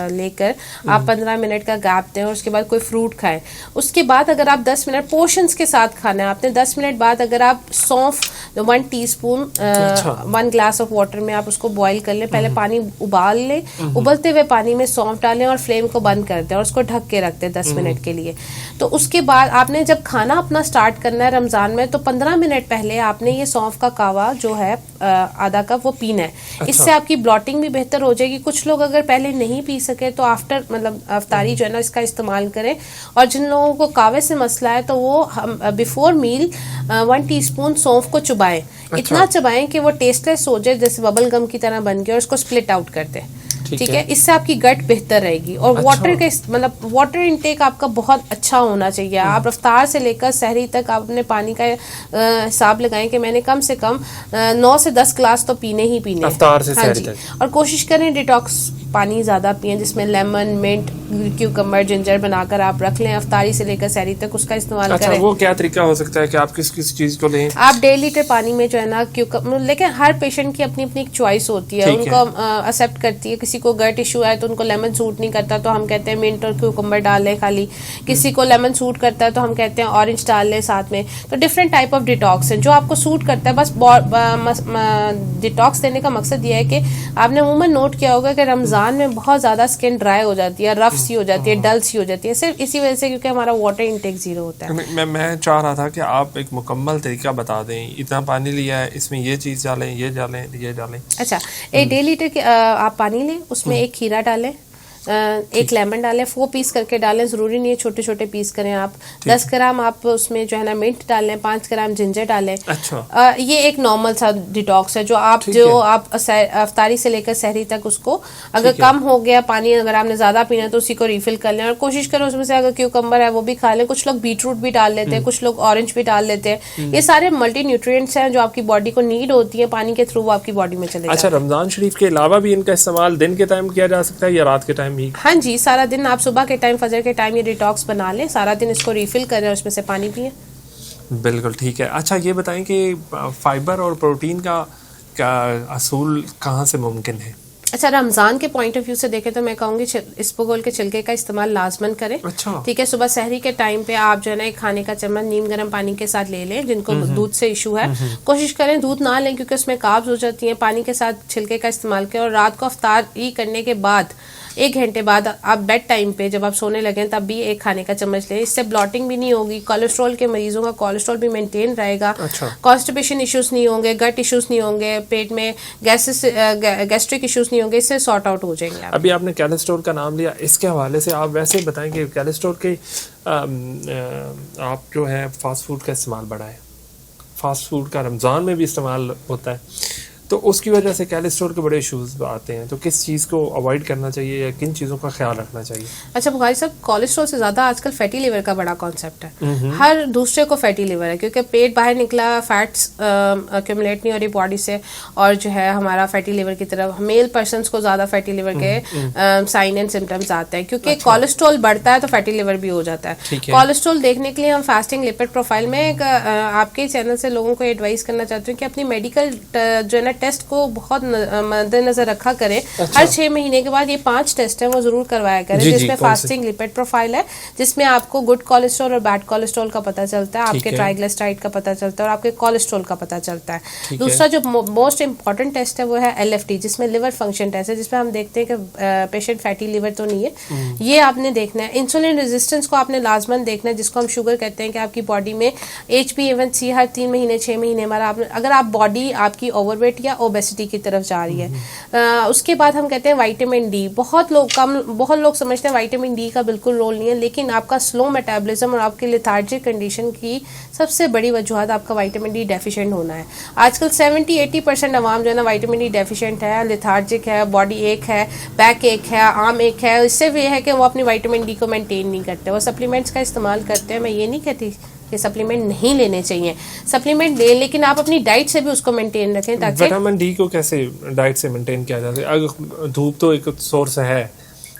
لے کر آپ 15 منٹ کا گیپ دیں اور اس کے بعد کوئی فروٹ کھائیں, اس کے بعد اگر آپ 10 منٹ پورشنز کے ساتھ کھانا ہے آپ نے, 10 منٹ بعد اگر آپ سونف 1 T spoon 1 glass of water میں آپ اس کو بوائل کر لیں, پہلے پانی ابال لیں, ابلتے ہوئے پانی میں سونف ڈالیں اور فلیم کو بند کر دیں اور اس کو ڈھک کے رکھ دیں 10 منٹ کے لیے. تو اس کے بعد آپ نے جب کھانا اپنا سٹارٹ کرنا ہے رمضان میں تو 15 منٹ پہلے آپ نے یہ سونف کا کہوا جو ہے آدھا کپ وہ پینا ہے. اس سے آپ کی بلاٹنگ بھی بہتر ہو جائے گی. کچھ لوگ اگر پہلے نہیں پی سکے تو آفٹر مطلب افطاری جو ہے نا اس کا استعمال کریں, اور جن لوگوں کو کاوے سے مسئلہ ہے تو وہ بیفور میل 1 ٹی اسپون سونف کو چبائیں, اتنا چبائیں کہ وہ ٹیسٹ لیس ہو جائے, جیسے ببل گم کی طرح بن گیا, اور اس کو سپلٹ آؤٹ کر دیں. ٹھیک ہے, اس سے آپ کی گٹ بہتر رہے گی. اور واٹر کا مطلب واٹر انٹیک آپ کا بہت اچھا ہونا چاہیے. آپ افطار سے لے کر سحری تک آپ اپنے پانی کا حساب لگائیں کہ میں نے کم سے کم 9 سے 10 گلاس تو پینے ہی پینے افطار سے سحری تک, اور کوشش کریں ڈیٹاکس پانی زیادہ پئیں جس میں لیمن، منٹ، کیوکمبر، جنجر بنا کر آپ رکھ لیں، افطاری سے لے کر سحری تک اس کا استعمال کریں. اچھا وہ کیا طریقہ ہو سکتا ہے کہ آپ کس کس چیز کو لیں؟ آپ 1.5 لیٹر پانی میں جو ہے نا کیوکمبر، لیکن ہر پیشنٹ کی اپنی اپنی ایک چوائس ہوتی ہے، ان کو ایکسیپٹ کرتی ہے. کسی کو گٹ ایشو ہے تو ان کو لیمن سوٹ نہیں کرتا تو ہم کہتے ہیں منٹ اور کیوکمبر ڈال لیں خالی. کسی کو لیمن سوٹ کرتا ہے تو ہم کہتے ہیں اورنج ڈال لیں ساتھ میں. تو ڈفرینٹ ٹائپ آف ڈیٹاکس ہیں جو آپ کو سوٹ کرتا ہے. بس ڈیٹاکس دینے کا مقصد یہ ہے کہ آپ نے عموماً نوٹ کیا ہوگا کہ رمضان میں بہت زیادہ اسکن ڈرائی ہو جاتی ہے، رف سی ہو جاتی ہے، ڈل سی ہو جاتی ہے، صرف اسی وجہ سے کیونکہ ہمارا واٹر انٹیک زیرو ہوتا ہے. میں چاہ رہا تھا کہ آپ ایک مکمل طریقہ بتا دیں، اتنا پانی لیا ہے، اس میں یہ چیز ڈالیں، یہ ڈالیں، یہ ڈالیں. اچھا، 1.5 لیٹر کے آپ پانی لیں، اس میں ایک کھیرا ڈالیں، ایک لیمن ڈالیں، 4 پیس کر کے ڈالیں، ضروری نہیں ہے چھوٹے چھوٹے پیس کریں آپ. 10 گرام آپ اس میں جو ہے نا منٹ ڈالیں، 5 گرام جنجر ڈالیں. اچھا یہ ایک نارمل سا ڈیٹاکس ہے جو آپ افطاری سے لے کر سحری تک اس کو اگر کم ہو گیا پانی، اگر آپ نے زیادہ پینا ہے تو اسی کو ریفل کر لیں. اور کوشش کریں اس میں سے اگر کیوکمبر ہے وہ بھی کھا لیں. کچھ لوگ بیٹ روٹ بھی ڈال لیتے ہیں، کچھ لوگ اورنج بھی ڈال لیتے ہیں. یہ سارے ملٹی نیوٹرینٹس ہیں جو آپ کی باڈی کو نیڈ ہوتی ہیں، پانی کے تھرو وہ آپ کی باڈی میں چلے جاتے ہیں. اچھا، رمضان شریف کے علاوہ بھی ان کا استعمال دن کے ٹائم کیا جا سکتا ہے یا رات کے ٹائم؟ ہاں جی، سارا دن آپ صبح کے ٹائم، فجر کے ٹائم یہ ڈیٹاکس بنا لیں، سارا دن اس کو ریفل کریں اور اس میں سے پانی پئیں. بالکل ٹھیک ہے. اچھا یہ بتائیں کہ فائبر اور پروٹین کا اصول کہاں سے ممکن ہے؟ اچھا، رمضان کے پوائنٹ آف ویو سے دیکھیں تو میں کہوں گی اسپغول کے چھلکے کا استعمال لازمن کریں. اچھا ٹھیک ہے. صبح سحری کے ٹائم پہ آپ جو ہے نا ایک کھانے کا چمچ نیم گرم پانی کے ساتھ لے لیں. جن کو دودھ سے ایشو ہے کوشش کریں دودھ نہ لیں کیونکہ اس میں کاربز ہو جاتی ہیں. پانی کے ساتھ چھلکے کا استعمال کریں اور رات کو افطاری کرنے کے بعد 1 گھنٹے بعد آپ بیڈ ٹائم پہ جب آپ سونے لگیں تب بھی ایک کھانے کا چمچ لیں. اس سے بلاٹنگ بھی نہیں ہوگی. کولیسٹرول کے مریضوں کا کولیسٹرول بھی مینٹین رہے گا. کانسٹیپیشن ایشوز نہیں ہوں گے، گٹ ایشوز نہیں ہوں گے، پیٹ میں گیسٹرک ایشوز نہیں ہوں گے. اس سے سارٹ آؤٹ ہو جائیں گے. ابھی آپ نے کولیسٹرول کا نام لیا، اس کے حوالے سے آپ ویسے بتائیں کہ کولیسٹرول کے آپ جو ہے فاسٹ فوڈ کا استعمال بڑھائیں. فاسٹ فوڈ کا رمضان میں بھی استعمال ہوتا ہے تو اس کی وجہ سے کولیسٹرول کے بڑے ایشوز آتے ہیں. تو کس چیز کو اوائڈ کرنا چاہیے یا کن چیزوں کا خیال رکھنا چاہیے؟ اچھا بخاری صاحب، کولیسٹرول سے زیادہ آج کل فیٹی لیور کا بڑا کانسیپٹ ہے. ہر دوسرے کو فیٹی لیور ہے کیونکہ پیٹ باہر نکلا، فیٹس ایکومولیٹ نہیں ہو رہی باڈی سے اور جو ہے ہمارا فیٹی لیور کی طرف میل پرسنس کو زیادہ فیٹی لیور کے سائن اینڈ سمٹمز آتے ہیں کیونکہ کولیسٹرول بڑھتا ہے تو فیٹی لیور بھی ہو جاتا ہے. کولیسٹرول دیکھنے کے لیے ہم فاسٹنگ لپڈ پروفائل میں آپ کے چینل سے لوگوں کو ایڈوائز کرنا چاہتے ہیں کہ اپنی میڈیکل جو ہے نا ٹیسٹ کو بہت مد نظر رکھا کریں. ہر 6 مہینے کے بعد یہ 5 ٹیسٹ ہیں وہ ضرور کروایا کریں جس میں فاسٹنگ لپڈ پروفائل ہے، جس میں آپ کو گڈ کولیسٹرول اور بیڈ کولیسٹرول کا پتہ چلتا ہے، آپ کے ٹرائیگلیسرائڈ کا پتہ چلتا ہے اور آپ کے کولیسٹرول کا پتہ چلتا ہے. دوسرا جو موسٹ امپورٹنٹ ٹیسٹ ہے وہ ہے LFT جس میں لیور فنکشن ٹیسٹ ہے، جس میں ہم دیکھتے ہیں کہ پیشنٹ فیٹی لیور تو نہیں ہے. یہ آپ نے دیکھنا ہے. انسولین ریزسٹنس کو آپ نے لازمن دیکھنا ہے جس کو ہم شوگر کہتے ہیں کہ آپ کی باڈی میں HbA1c ہر 3 مہینے 6 مہینے اگر آپ باڈی آپ کی اوور ویٹ یا اوبیسٹی کی طرف جا رہی ہے. اس کے بعد ہم کہتے ہیں وائٹامن ڈی. بہت لوگ سمجھتے ہیں وائٹامن ڈی کا بالکل رول نہیں ہے، لیکن آپ کا سلو میٹابولزم اور آپ کی لیتھارجک کنڈیشن کی سب سے بڑی وجوہات آپ کا وائٹامن ڈی ڈیفیشینٹ ہونا ہے. آج کل 70-80% عوام جو ہے نا وائٹامن ڈی ڈیفیشینٹ ہے، لیتھارجک ہے، باڈی ایک ہے، بیک ایک ہے، آرم ایک ہے. اس سے بھی یہ ہے کہ وہ اپنی وائٹامن ڈی کو مینٹین نہیں کرتے، وہ سپلیمنٹس کا استعمال کرتے ہیں. میں یہ نہیں کہتی کہ سپلیمنٹ نہیں لینے چاہیے، سپلیمنٹ لیں لیکن آپ اپنی ڈائٹ سے بھی اس کو مینٹین رکھیں. تاکہ وٹامن ڈی کو کیسے ڈائٹ سے مینٹین کیا جاتا ہے؟ اگر دھوپ تو ایک سورس ہے،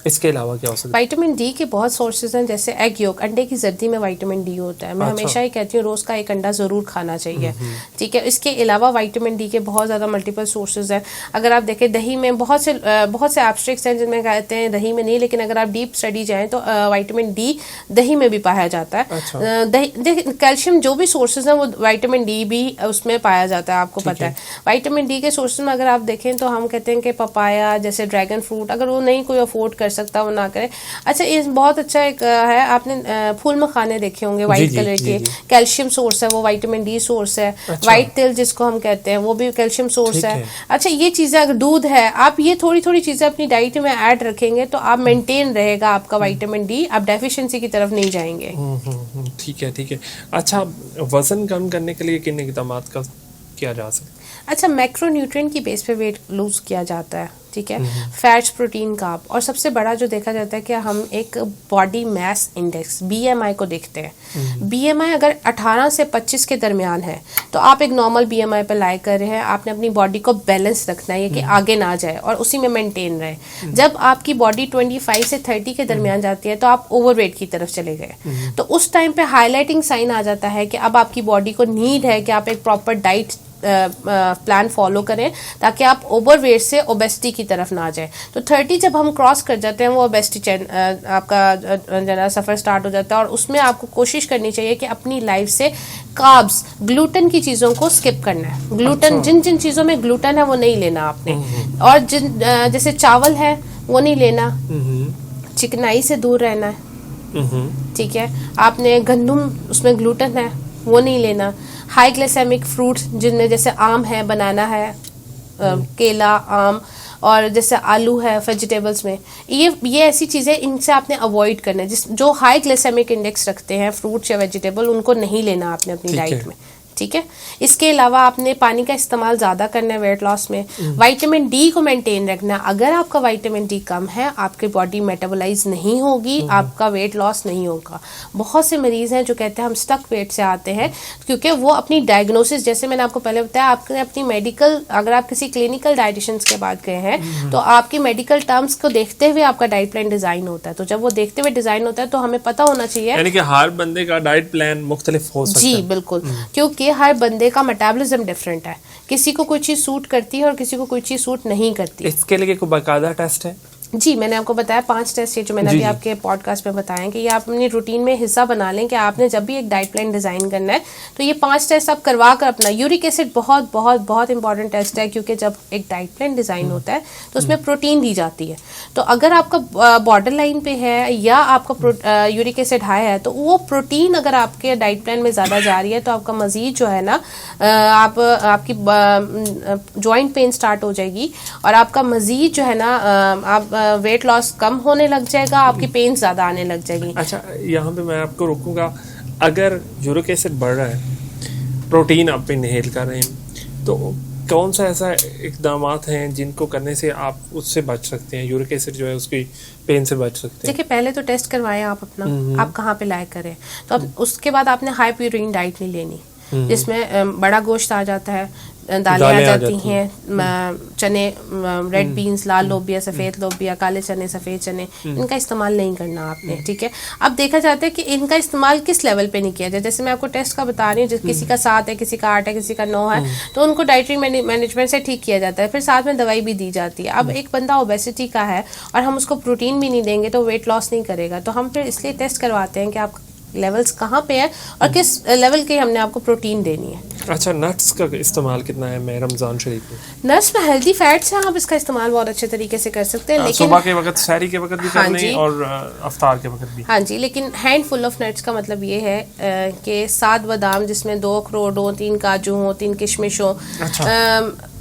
اس کے علاوہ کیا ہو سکتا ہے؟ وائٹامن ڈی کے بہت سورسز ہیں جیسے ایگ یولک، انڈے کی زردی میں وائٹامن ڈی ہوتا ہے. میں ہمیشہ یہ کہتی ہوں روز کا 1 انڈا ضرور کھانا چاہیے. ٹھیک ہے. اس کے علاوہ وائٹامن ڈی کے بہت زیادہ ملٹیپل سورسز ہیں. اگر آپ دیکھیں دہی میں بہت سے ایبسٹریکٹس ہیں جن میں کہتے ہیں دہی میں نہیں، لیکن اگر آپ ڈیپ اسٹڈی جائیں تو وائٹامن ڈی دہی میں بھی پایا جاتا ہے. کیلشیم جو بھی سورسز ہیں وہ وائٹامن ڈی بھی اس میں پایا جاتا ہے. آپ کو پتہ ہے وائٹامن ڈی کے سورسز میں اگر آپ دیکھیں تو ہم کہتے ہیں کہ پپایا جیسے ڈریگن فروٹ، اگر وہ نہیں کوئی افورڈ کر سکتا وہ نہ کرے. اچھا یہ بہت اچھا ایک ہے، آپ نے پھول مکھانے دیکھے ہوں گے وائٹ کلر کے، کیلشیم سورس ہے، وہ وائٹامن ڈی سورس ہے. وائٹ تل جس کو ہم کہتے ہیں وہ بھی کیلشیم سورس ہے. اچھا یہ چیزیں اگر دودھ ہے، آپ یہ تھوڑی تھوڑی چیزیں اپنی ڈائٹ میں ایڈ رکھیں گے تو آپ مینٹین رہے گا آپ کا وائٹامن ڈی، آپ ڈیفیشنسی کی طرف نہیں جائیں گے. ٹھیک ہے ٹھیک ہے. اچھا وزن کم کرنے کے لیے کن اقدامات کا کیا جا سکتا ہے؟ اچھا میکرو نیوٹرینٹ کی بیس پہ ویٹ لوز کیا جاتا ہے, ٹھیک ہے, فیٹس, پروٹین, کارب, اور سب سے بڑا جو دیکھا جاتا ہے کہ ہم ایک باڈی میس انڈیکس BMI کو دیکھتے ہیں. BMI اگر 18 سے 25 کے درمیان ہے تو آپ ایک نارمل BMI پہ لائے کر رہے ہیں. آپ نے اپنی باڈی کو بیلنس رکھنا ہے کہ آگے نہ جائے اور اسی میں مینٹین رہے. جب آپ کی باڈی 25 سے 30 کے درمیان جاتی ہے تو آپ اوور ویٹ کی طرف چلے گئے, تو اس ٹائم پہ ہائی لائٹنگ سائن آ جاتا ہے کہ اب آپ کی باڈی کو نیڈ ہے کہ آپ ایک پراپر ڈائٹ پلان فالو کریں تاکہ آپ اوور ویٹ سے اوبیسٹی کی طرف نہ جائیں. تو 30 جب ہم کراس کر جاتے ہیں وہ اوبیسٹی آپ کا سفر سٹارٹ ہو جاتا ہے, اور اس میں آپ کو کوشش کرنی چاہیے کہ اپنی لائف سے کاربس, گلوٹن کی چیزوں کو اسکپ کرنا ہے. گلوٹن جن چیزوں میں گلوٹن ہے وہ نہیں لینا آپ نے, اور جیسے چاول ہے وہ نہیں لینا, چکنائی سے دور رہنا ہے, ٹھیک ہے. آپ نے گندم, اس میں گلوٹن ہے وہ نہیں لینا. ہائی گلیسیمک فروٹس جن میں جیسے آم ہے, بنانا ہے, کیلا, آم, اور جیسے آلو ہے ویجیٹیبلس میں, یہ ایسی چیزیں ان سے آپ نے اوائڈ کرنا ہے. جو ہائی گلیسیمک انڈیکس رکھتے ہیں فروٹس یا ویجیٹیبل, ان کو نہیں لینا آپ نے اپنی ڈائٹ میں, ٹھیک ہے. اس کے علاوہ آپ نے پانی کا استعمال زیادہ کرنا ہے ویٹ لاس میں. وائٹامن ڈی کو مینٹین رکھنا ہے. اگر آپ کا وائٹامن ڈی کم ہے آپ کی باڈی میٹابولائز نہیں ہوگی, آپ کا ویٹ لاس نہیں ہوگا. بہت سے مریض ہیں جو کہتے ہیں ہم اسٹک ویٹ سے آتے ہیں کیونکہ وہ اپنی ڈائگنوسس, جیسے میں نے آپ کو پہلے بتایا, آپ نے اپنی میڈیکل, اگر آپ کسی کلینکل ڈائٹیشنس کے بعد گئے ہیں تو آپ کی میڈیکل ٹرمز کو دیکھتے ہوئے آپ کا ڈائٹ پلان ڈیزائن ہوتا ہے. تو جب وہ دیکھتے ہوئے ڈیزائن ہوتا ہے تو ہمیں پتہ ہونا چاہیے, یعنی کہ ہر بندے کا ڈائٹ پلان مختلف ہو سکتا ہے. جی بالکل, کیونکہ ہر بندے کا میٹابولزم ڈفرینٹ ہے. کسی کو کوئی چیز سوٹ کرتی ہے اور کسی کو کوئی چیز سوٹ نہیں کرتی. اس کے لیے کوئی باقاعدہ ٹیسٹ ہے؟ جی, میں نے آپ کو بتایا 5 ٹیسٹ, یہ جو میں نے ابھی آپ کے پوڈ کاسٹ میں بتایا کہ یہ آپ اپنی روٹین میں حصہ بنا لیں کہ آپ نے جب بھی ایک ڈائٹ پلان ڈیزائن کرنا ہے تو یہ 5 ٹیسٹ آپ کروا کر اپنا. یورک ایسڈ بہت بہت بہت امپورٹنٹ ٹیسٹ ہے, کیونکہ جب ایک ڈائٹ پلان ڈیزائن ہوتا ہے تو اس میں پروٹین دی جاتی ہے. تو اگر آپ کا بارڈر لائن پہ ہے یا آپ کا یورک ایسڈ ہائی ہے تو وہ پروٹین اگر آپ کے ڈائٹ پلان میں زیادہ جا رہی ہے تو آپ کا مزید جو ہے نا, آپ کی جوائنٹ پین سٹارٹ ہو جائے گی, اور آپ کا مزید جو ہے نا آپ ویٹ لاس کم ہونے لگ جائے گا, آپ کی پین زیادہ آنے لگ جائے گی. اچھا, یہاں پہ میں آپ کو روکوں گا. اگر یورک ایسڈ بڑھ رہا ہے, پروٹین آپ انہیل کر رہے ہیں, تو کون سا ایسا اقدامات ہیں جن کو کرنے سے آپ اس سے بچ سکتے ہیں, یورک ایسڈ جو ہے اس کی پین سے بچ سکتے ہیں؟ دیکھیں, پہلے تو ٹیسٹ کروائیں آپ اپنا, آپ کہاں پہ لائے کریں. تو اب اس کے بعد آپ نے ہائی پیورین ڈائٹ نہیں لینی جس میں بڑا گوشت آ جاتا ہے, دالیں آ جاتی ہیں, چنے, ریڈ بینز, لال لوبیا, سفید لوبیا, کالے چنے, سفید چنے, ان کا استعمال نہیں کرنا آپ نے, ٹھیک ہے. اب دیکھا جاتا ہے کہ ان کا استعمال کس لیول پہ نہیں کیا جائے. جیسے میں آپ کو ٹیسٹ کا بتا رہی ہوں, کسی کا 7 ہے, کسی کا 8 ہے, کسی کا 9 ہے, تو ان کو ڈائٹری مینجمنٹ سے ٹھیک کیا جاتا ہے, پھر ساتھ میں دوائی بھی دی جاتی ہے. اب ایک بندہ اوبیسٹی کا ہے اور ہم اس کو پروٹین بھی نہیں دیں گے تو ویٹ لاس نہیں کرے گا, تو ہم پھر اس لیے ٹیسٹ کرواتے ہیں کہ آپ لیولز کہاں پہ ہے اور کس لیول کے ہم نے آپ کو پروٹین دینی ہے. اچھا, نٹس کا استعمال کتنا ہے میں رمضان شریف میں؟ نٹس میں ہیلدی فیٹس ہیں, آپ اس کا استعمال بہت اچھے طریقے سے کر سکتے ہیں, لیکن صبح کے وقت, سحری کے وقت بھی کرنا ہے اور افطار کے وقت بھی. ہاں جی, لیکن ہینڈ فل آف نٹس کا مطلب یہ ہے کہ 7 بادام جس میں 2 اخروٹ ہوں, 3 کاجو ہوں, 3 کشمش ہوں,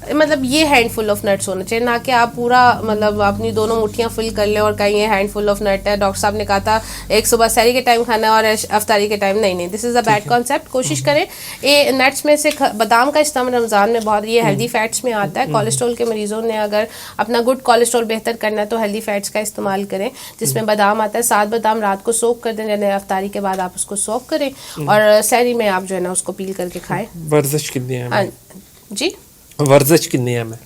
مطلب یہ ہینڈ فل آف نٹس ہونا چاہیے, نہ کہ آپ پورا مطلب اپنی دونوں مٹھیاں فل کر لیں اور کہیں یہ ہینڈ فل آف نٹ ہے. ڈاکٹر صاحب نے کہا تھا ایک صبح سحری کے ٹائم کھانا اور افطاری کے ٹائم نہیں, دس از اے بیڈ کانسیپٹ. کوشش کریں یہ نٹس میں سے بادام کا استعمال رمضان میں بہت, یہ ہیلدی فیٹس میں آتا ہے. کولیسٹرول کے مریضوں نے اگر اپنا گڈ کولیسٹرول بہتر کرنا ہے تو ہیلدی فیٹس کا استعمال کریں, جس میں بادام آتا ہے. 7 بادام رات کو سوک کر دیں, یعنی افطاری کے بعد آپ اس کو سوک کریں اور سحری میں آپ جو ہے نا اس کو پیل کر کے کھائیں. ورزش کتنی ہے؟ جی, ورزش کتنی ہے میں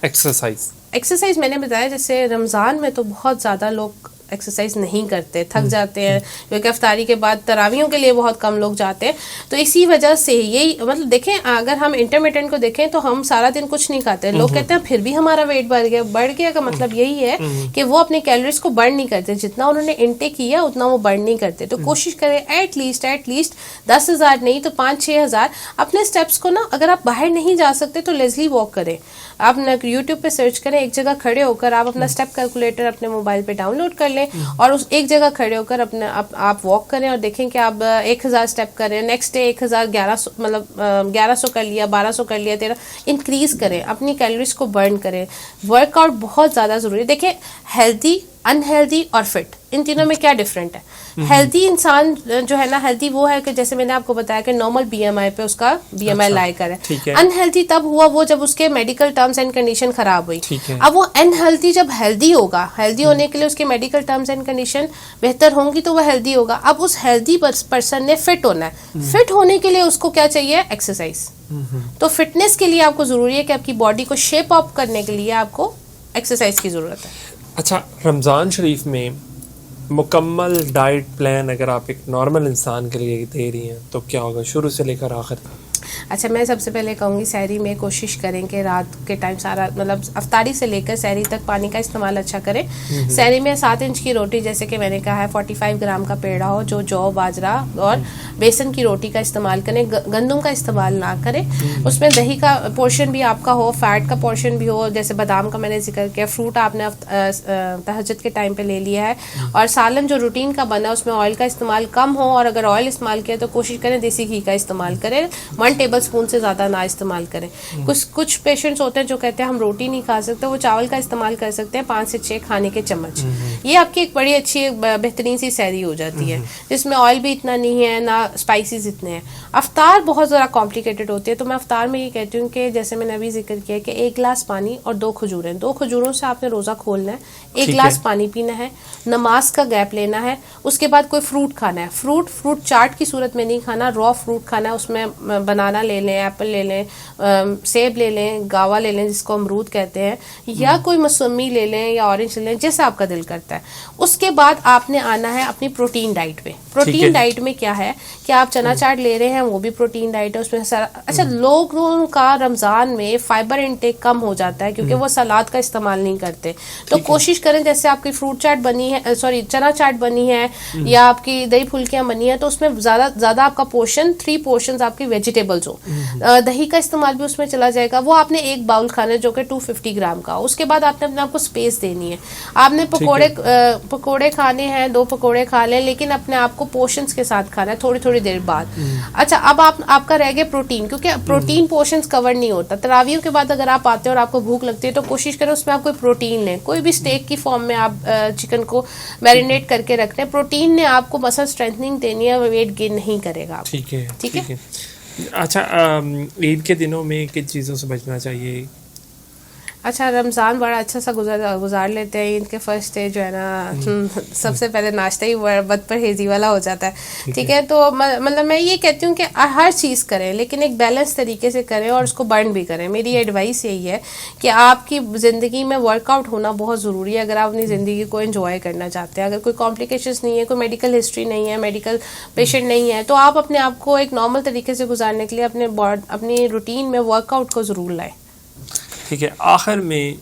ایکسرسائز میں نے بتایا, جیسے رمضان میں تو بہت زیادہ لوگ ایکسرسائز نہیں کرتے, تھک جاتے ہیں, کیونکہ افطاری کے بعد تراویحوں کے لیے بہت کم لوگ جاتے ہیں. تو اسی وجہ سے یہی مطلب دیکھیں, اگر ہم انٹرمیڈینٹ کو دیکھیں تو ہم سارا دن کچھ نہیں کھاتے. لوگ کہتے ہیں پھر بھی ہمارا ویٹ بڑھ گیا کا مطلب یہی ہے کہ وہ اپنے کیلوریز کو برن نہیں کرتے, جتنا انہوں نے انٹیک کیا اتنا وہ برن نہیں کرتے. تو کوشش کریں ایٹ لیسٹ 10,000 نہیں تو 5-6,000 اپنے اسٹیپس کو نا, اگر آپ باہر نہیں جا سکتے تو لیزلی واک کریں. آپ یوٹیوب پہ سرچ کریں, ایک جگہ کھڑے ہو کر آپ اپنا اسٹیپ کیلکولیٹر اپنے موبائل پہ ڈاؤن لوڈ کر لیں اور اس ایک جگہ کھڑے ہو کر اپنے آپ واک کریں اور دیکھیں کہ آپ 1,000 اسٹیپ کریں, نیکسٹ ڈے 1,1100 مطلب 1,100 کر لیا, 1,200 کر لیا, 13 انکریز کریں, اپنی کیلوریز کو برن کریں. ورک آؤٹ بہت زیادہ ضروری ہے. دیکھیں ہیلدی انہیلدی اور فٹ، ان تینوں میں کیا ڈفرینٹ ہے؟ ہیلدی انسان جو ہے نا، ہیلدی وہ ہے کہ جیسے میں نے آپ کو بتایا کہ نارمل بی ایم آئی پہ اس کا بی ایم آئی لائے کر ہے. انہیلدی تب ہوا وہ جب اس کے میڈیکل ٹرمز اینڈ کنڈیشن خراب ہوئی. اب وہ انہیلدی جب ہیلدی ہوگا، ہیلدی ہونے کے لیے اس کے میڈیکل ٹرمز اینڈ کنڈیشن بہتر ہوں گی تو وہ ہیلدی ہوگا. اب اس ہیلدی پرسن نے فٹ ہونا ہے. فٹ ہونے کے لیے اس کو کیا چاہیے؟ ایکسرسائز. تو فٹنس کے لیے آپ کو ضروری ہے کہ آپ کی باڈی کو شیپ اپ کرنے کے لیے آپ کو ایکسرسائز کی ضرورت ہے. اچھا، رمضان شریف میں مکمل ڈائٹ پلان اگر آپ ایک نارمل انسان کے لیے دے رہی ہیں تو کیا ہوگا شروع سے لے کر آخر تک؟ اچھا، میں سب سے پہلے کہوں گی سحری میں کوشش کریں کہ رات کے ٹائم سارا مطلب افطاری سے لے کر سحری تک پانی کا استعمال اچھا کریں. سحری میں 7 انچ کی روٹی جیسے کہ میں نے کہا ہے 45 گرام کا پیڑا ہو جو باجرہ اور بیسن کی روٹی کا استعمال کریں، گندم کا استعمال نہ کریں. اس میں دہی کا پورشن بھی آپ کا ہو، فیٹ کا پورشن بھی ہو، جیسے بادام کا میں نے ذکر کیا، فروٹ آپ نے تہجد کے ٹائم پہ لے لیا ہے. اور سالن جو روٹین کا بنا اس میں آئل کا استعمال کم ہو، اور اگر آئل استعمال کیا تو کوشش کریں دیسی گھی کا استعمال کریں. 1 ٹیبل اسپون سے زیادہ نہ استعمال کریں. کچھ پیشنٹس ہوتے ہیں جو کہتے ہیں ہم روٹی نہیں کھا سکتے، وہ چاول کا استعمال کر سکتے ہیں 5 سے 6 کھانے کے چمچ. یہ آپ کی ایک بڑی اچھی بہترین سی سحری ہو جاتی ہے جس میں آئل بھی اتنا نہیں ہے، نہ اسپائسیز اتنے ہیں. افطار بہت ذرا کمپلیکیٹڈ ہوتی ہے، تو میں افطار میں یہ کہتی ہوں کہ جیسے میں نے ابھی ذکر کیا کہ 1 گلاس پانی اور 2 کھجوریں، 2 کھجوروں سے آپ نے روزہ کھولنا ہے، 1 گلاس پانی پینا ہے، نماز کا گیپ لینا ہے. اس کے بعد کوئی فروٹ کھانا ہے، فروٹ چاٹ کی صورت میں نہیں کھانا، را فروٹ کھانا ہے. اس میں بنانا لے لیں، ایپل لے لیں، سیب لے لیں، گاوا لے لیں جس کو امرود کہتے ہیں، یا کوئی موسمی لے لیں یا اورنج لے لیں، جیسا آپ کا دل کرتا ہے. اس کے بعد آپ نے آنا ہے اپنی پروٹین ڈائٹ پہ. پروٹین ڈائٹ میں کیا ہے کہ آپ چنا چاٹ لے رہے ہیں، وہ بھی پروٹین ڈائٹ ہے. اس میں اچھا، لوگوں کا رمضان میں فائبر انٹیک کم ہو جاتا ہے کیونکہ وہ سلاد کا استعمال نہیں کرتے. تو کوشش کریں جیسے آپ کی فروٹ چاٹ بنی ہے، چنا چاٹ بنی ہے یا آپ کی دہی پھلکیاں بنی ہیں، تو اس میں زیادہ آپ کا پورشن 3 پورشنز آپ کی ویجیٹیبلز ہو. دہی کا استعمال بھی اس میں چلا جائے گا. وہ آپ نے 1 باؤل کھانا ہے جو کہ 250 گرام کا. اس کے بعد آپ نے اپنے آپ کو اسپیس دینی ہے. آپ نے پکوڑے کھانے ہیں، 2 پکوڑے کھا لیں، لیکن اپنے آپ کو پورشنز کے ساتھ کھانا ہے تھوڑی دیر بعد. اچھا، اب آپ کا رہ گیا پروٹین، کیونکہ پروٹین پورشنز کور نہیں ہوتا. تراویح کے بعد اگر آپ آتے ہیں اور آپ کو بھوک لگتی ہے تو کوشش کریں اس میں آپ کوئی پروٹین لیں. کوئی بھی اسٹیک کی فارم میں آپ چکن کو میرینیٹ کر کے رکھ لیں. پروٹین نے آپ کو مسل اسٹرینتھنگ دینی ہے، ویٹ گین نہیں کرے گا. ٹھیک ہے. اچھا، عید کے دنوں میں کن چیزوں سے بچنا چاہیے؟ اچھا، رمضان بڑا اچھا سا گزار لیتے ہیں. عید کے فرسٹ ڈے جو ہے نا سب سے پہلے ناشتہ ہی بد پرہیزی والا ہو جاتا ہے. ٹھیک ہے، تو مطلب میں یہ کہتی ہوں کہ ہر چیز کریں لیکن ایک بیلنس طریقے سے کریں اور اس کو برن بھی کریں. میری ایڈوائس یہی ہے کہ آپ کی زندگی میں ورک آؤٹ ہونا بہت ضروری ہے اگر آپ اپنی زندگی کو انجوائے کرنا چاہتے ہیں. اگر کوئی کمپلیکیشنز نہیں ہے، کوئی میڈیکل ہسٹری نہیں ہے، میڈیکل پیشنٹ نہیں ہے، تو آپ اپنے آپ کو ایک نارمل طریقے سے گزارنے کے لیے اپنی روٹین میں ورک آؤٹ کو ضرور لائیں. ٹھیک ہے. آخر میں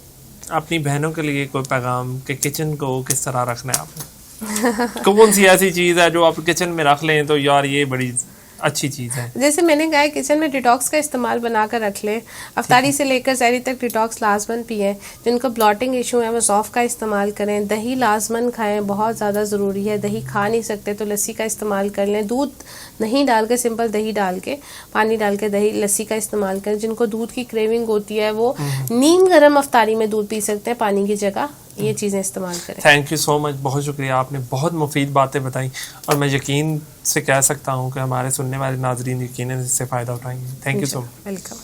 اپنی بہنوں کے لیے کوئی پیغام کہ کچن کو کس طرح رکھنا ہے آپ نے؟ کون سی ایسی چیز ہے جو آپ کچن میں رکھ لیں تو یار یہ بڑی اچھی چیز ہے؟ جیسے میں نے کہا کچن میں ڈیٹاکس کا استعمال بنا کر رکھ لیں. افطاری سے لے کر سحری تک ڈیٹاکس لازمن پئیں. جن کو بلاٹنگ ایشو ہے وہ سوف کا استعمال کریں. دہی لازمن کھائیں، بہت زیادہ ضروری ہے. دہی کھا نہیں سکتے تو لسی کا استعمال کر لیں. دودھ نہیں ڈال کے سمپل دہی ڈال کے پانی ڈال کے دہی لسی کا استعمال کریں. جن کو دودھ کی کریونگ ہوتی ہے وہ نیم گرم افطاری میں دودھ پی سکتے ہیں پانی کی جگہ. یہ چیزیں استعمال کریں. تھینک یو سو مچ، بہت شکریہ. آپ نے بہت مفید باتیں بتائیں اور میں یقین سے کہہ سکتا ہوں کہ ہمارے سننے والے ناظرین یقیناً اس سے فائدہ اٹھائیں گے. Thank you so much. Welcome.